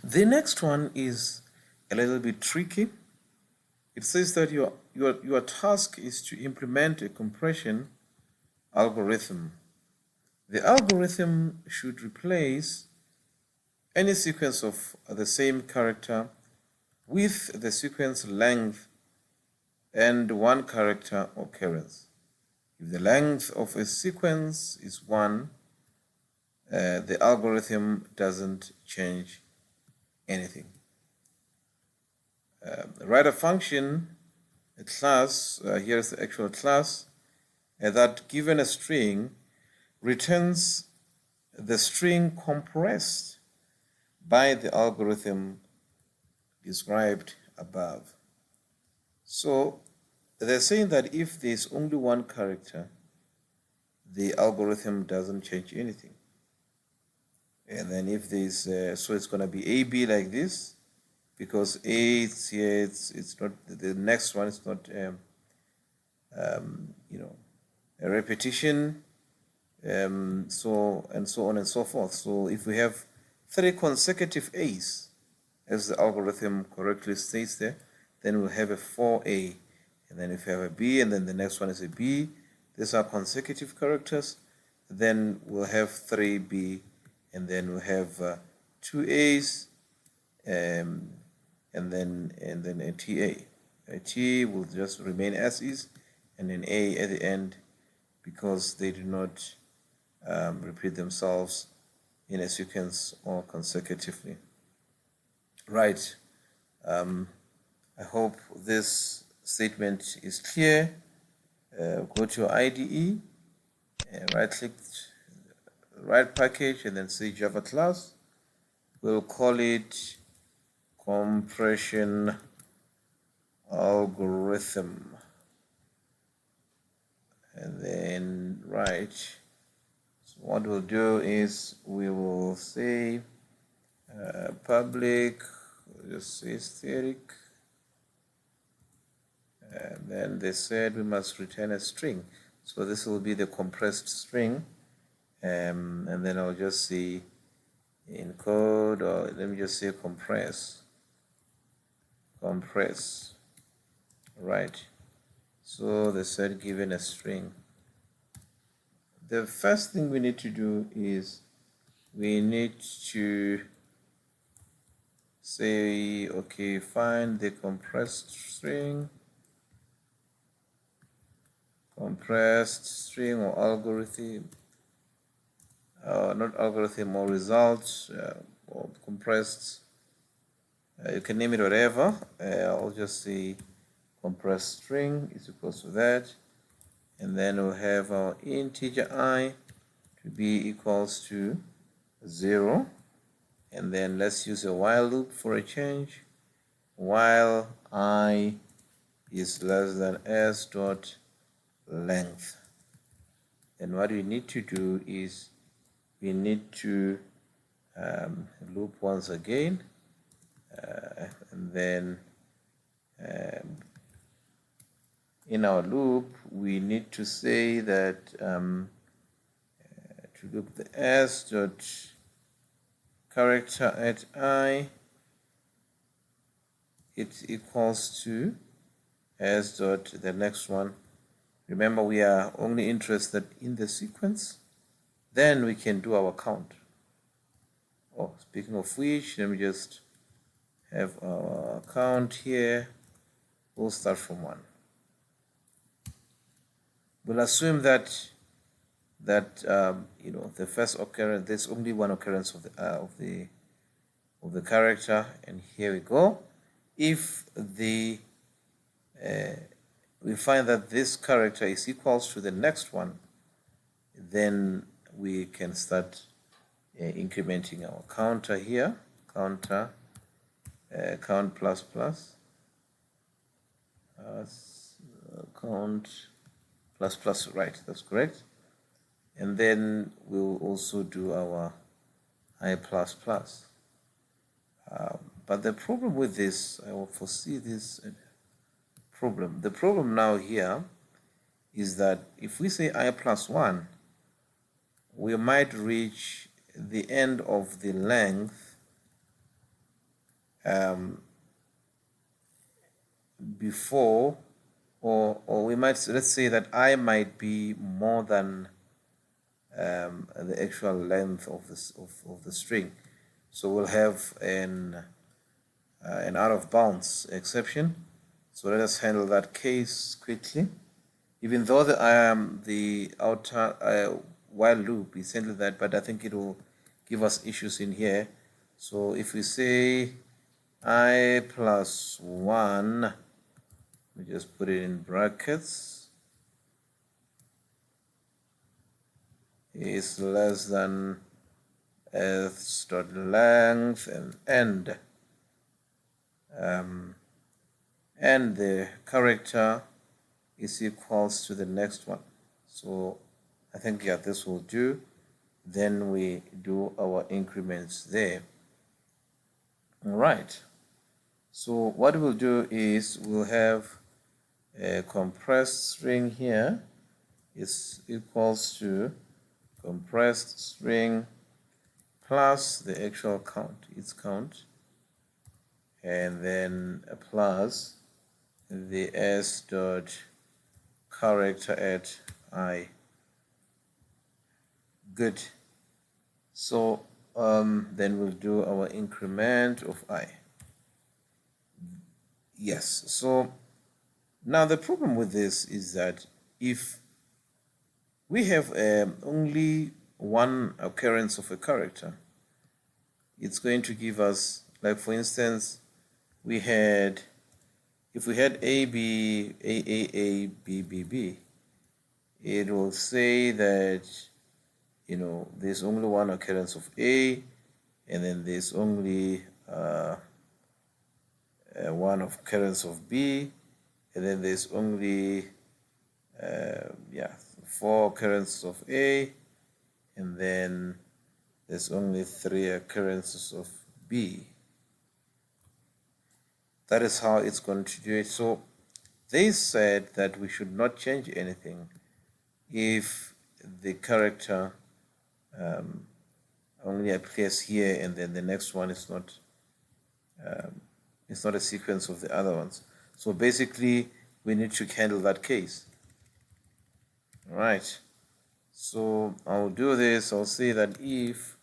The next one is a little bit tricky. It says that your task is to implement a compression algorithm. The algorithm should replace any sequence of the same character with the sequence length and one character occurrence. If the length of a sequence is 1, the algorithm doesn't change anything. Write a function, a class, here's the actual class, that given a string returns the string compressed by the algorithm described above. So they're saying that if there's only one character, the algorithm doesn't change anything. And then if there's, so it's going to be AB like this, because A, it's here, it's not, the next one is not, a repetition, so and so on and so forth. So if we have 3 consecutive A's, as the algorithm correctly states there, then we'll have a 4A. And then if we have a B, and then the next one is a B, these are consecutive characters, then we'll have 3B, and then we'll have 2 A's, and then a TA. A T will just remain as is, and an A at the end, because they do not repeat themselves in a sequence or consecutively. Right. I hope this statement is clear. Go to your IDE, right-click, write package, and then say Java class. We'll call it compression algorithm. And then so what we'll do is we will say public, just say static, and then they said we must return a string. So this will be the compressed string, and then I'll just say encode, or let me just say compress, right? So they said given a string. The first thing we need to do is we need to say, okay, find the compressed string or algorithm, not algorithm, or results, or compressed, you can name it whatever. I'll just say compressed string is equals to that, and then we'll have our integer I to be equals to 0, and then let's use a while loop for a change. While I is less than s dot length. And what we need to do is we need to loop once again, and then in our loop we need to say that to loop the s dot character at I, it equals to s dot the next one. Remember, we are only interested in the sequence. Then we can do our count. Oh, speaking of which, let me just have our count here. We'll start from 1. We'll assume that the first occurrence, there's only one occurrence of the character, and here we go. If we find that this character is equals to the next one, then we can start incrementing our counter here, count plus plus, count plus plus, right, that's correct. And then we'll also do our I plus plus. But the problem with this, I will foresee this problem. The problem now here is that if we say I plus 1, we might reach the end of the length before, or we might, let's say that I might be more than the actual length of this of the string. So we'll have an out of bounds exception. So let us handle that case quickly. Even though the outer while loop is handling that, but I think it will give us issues in here. So if we say I plus 1, we just put it in brackets, is less than s dot length and the character is equals to the next one. So I think, yeah, this will do. Then we do our increments there. All right. So what we'll do is we'll have a compressed string here is equals to compressed string plus the actual count, its count, and then plus the s dot character at I. Good. So then we'll do our increment of I. Yes. So now the problem with this is that if we have only one occurrence of a character, it's going to give us, like for instance, if we had A, B, A, B, B, B, it will say that, you know, there's only one occurrence of A, and then there's only one occurrence of B, and then there's only 4 occurrences of A, and then there's only 3 occurrences of B. That is how it's going to do it. So they said that we should not change anything if the character only appears here and then the next one is not it's not a sequence of the other ones. So basically we need to handle that case. All right, so I'll do this. I'll say that if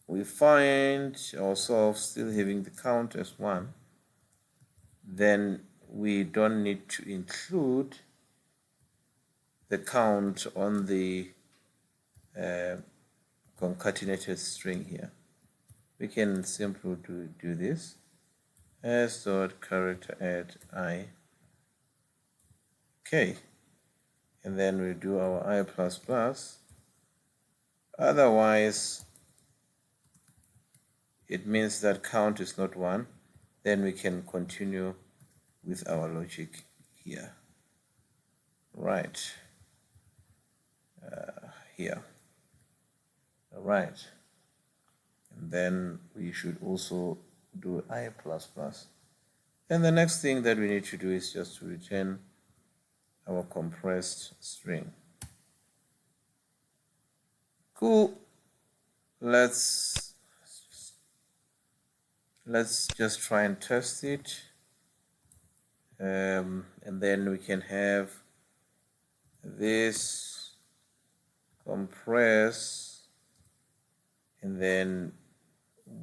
we find ourselves still having the count as 1, then we don't need to include the count on the concatenated string here. We can simply do this s dot character at I. Okay, and then we do our I plus plus. Otherwise it means that count is not 1. Then we can continue with our logic here. Right. Here. All right. And then we should also do I plus plus. And the next thing that we need to do is just to return our compressed string. Cool. Let's just try and test it, and then we can have this compress, and then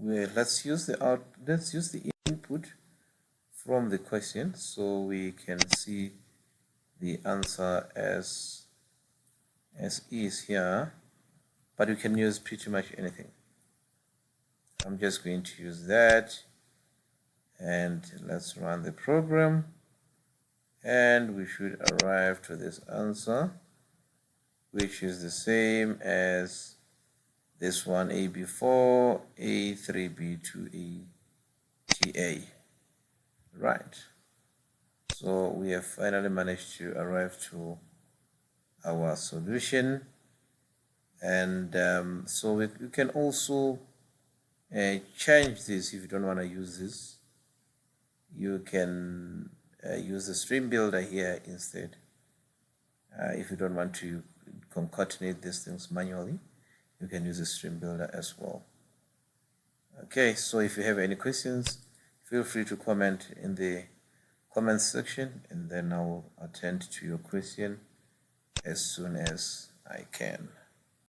let's use the input from the question so we can see the answer as is here, but we can use pretty much anything. I'm just going to use that, and let's run the program, and we should arrive to this answer, which is the same as this one, AB4, A3B2, ATA. Right. So we have finally managed to arrive to our solution, and so we can also change this. If you don't want to use this, you can use the stream builder here instead. If you don't want to concatenate these things manually, you can use the stream builder as well. Okay, so if you have any questions, feel free to comment in the comment section, and then I'll attend to your question as soon as I can.